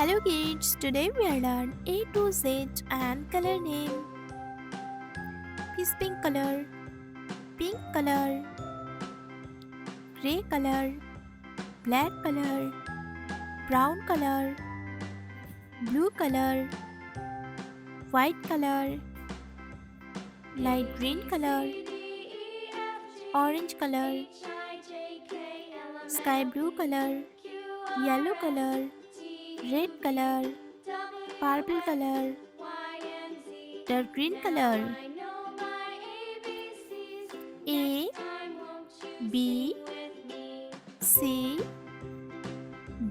Hello kids, today we are learn A to Z and color name. Fish pink color, grey color, black color, brown color, blue color, white color, light green color, orange color, sky blue color, yellow color, red color, purple color, dark green color. A B C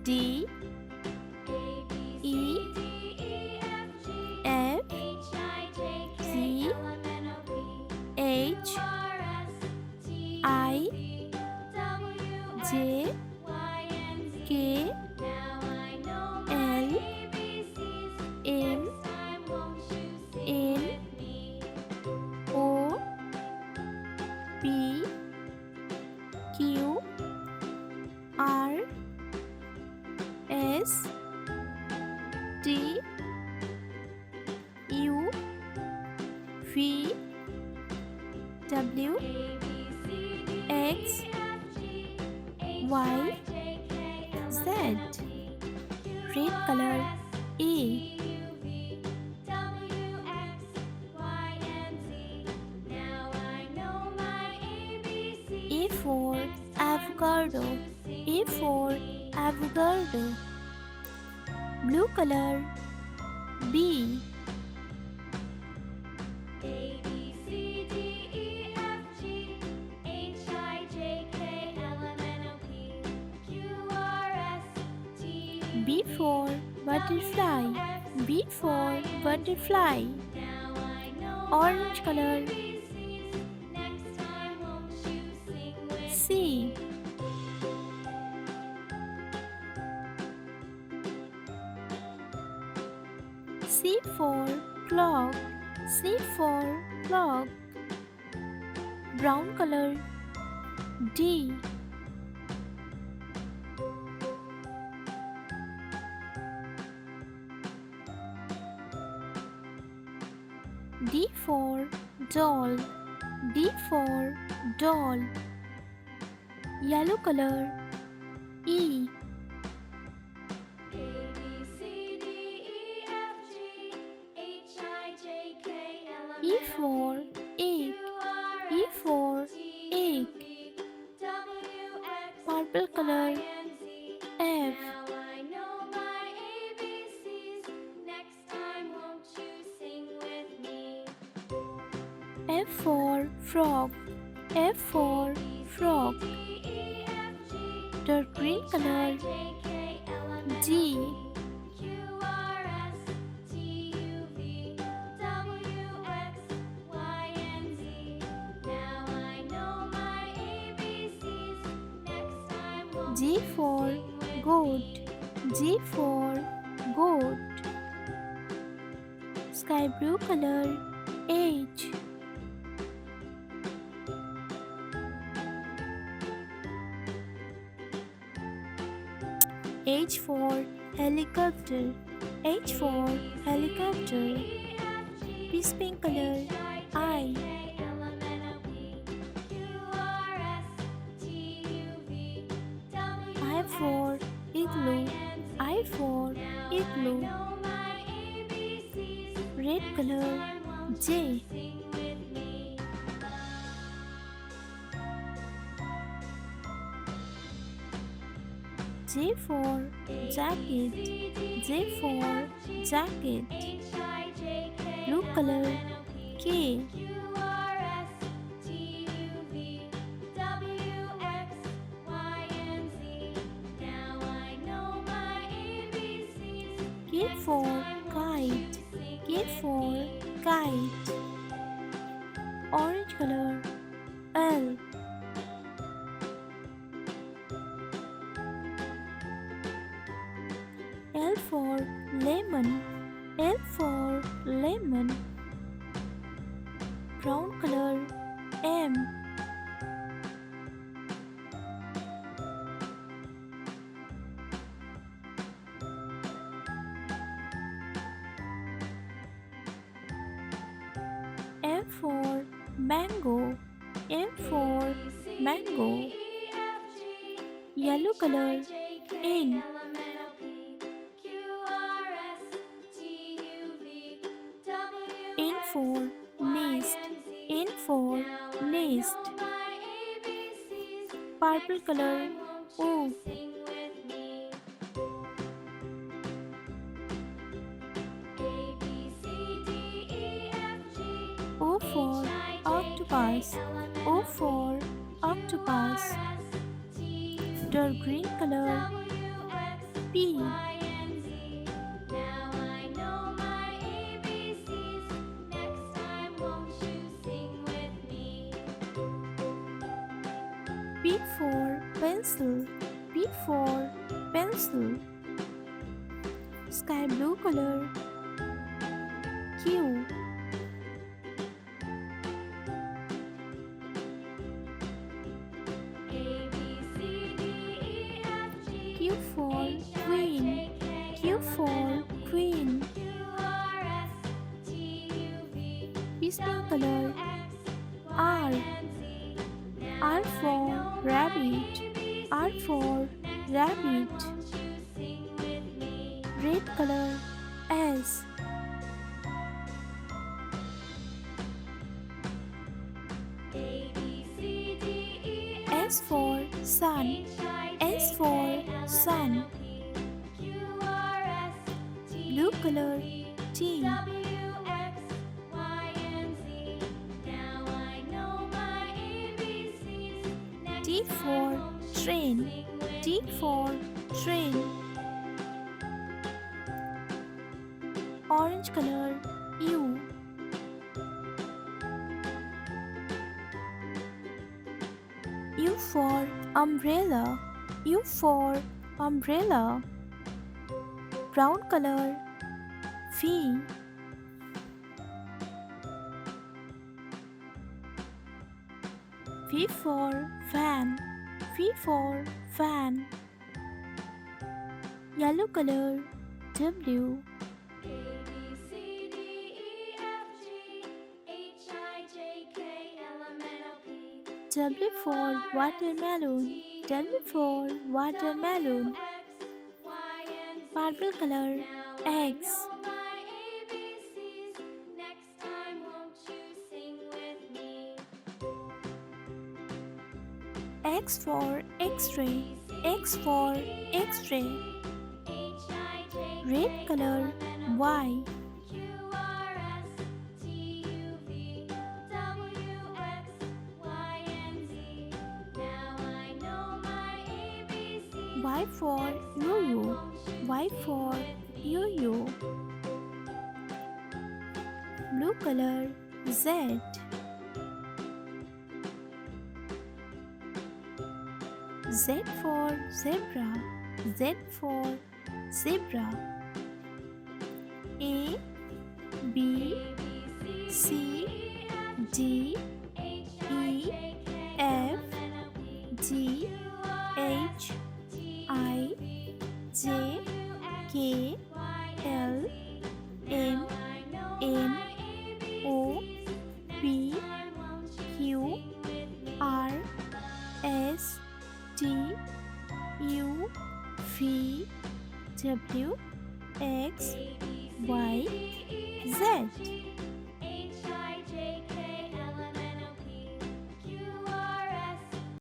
D E F G H I J K L M N O P Q R S T U V W X Y Z. Red color A. A for avocado. A for avocado. Blue color B. B for butterfly. B for butterfly. Orange color C. C for clock. C for clock. Brown color D. D for doll. D for doll. Yellow color E. E for egg. E for egg. Purple color F. F for frog. F for frog. Dark green color G. G for goat. G for goat. Sky blue color H. H for helicopter. H for helicopter. Peace pink color I. I for igloo. I for igloo. Red color J. J for jacket. J for jacket. Blue color K. K for kite. K for kite. Orange color L. L for lemon. L for lemon. Brown color M. mango. M for mango. Yellow color. N. N for nest. N for nest. Purple color. O. O for octopus. O for octopus. Dark green color. P. P for pencil. P for pencil. Sky blue color. Q. Q for queen. Q for queen. Pistol color. R. R for rabbit. R for rabbit. Red color. S. S for sun. S for sun. Blue color. T. T for train. T for train. Orange color. U. U for umbrella. U for umbrella. Brown color. V. V for fan. V for fan. Yellow color. W. W for watermelon. W for watermelon. Purple color. X. X for X-ray. X for X-ray. Red color. Y. Y for yo-yo. Y for yo-yo. Blue color. Z. Z for zebra. Z for zebra. A, B, C, D, E, F, G, H, I, J, K, L, M, N, O, P, Q, R, S, T, U, V, W, X, Y, Z.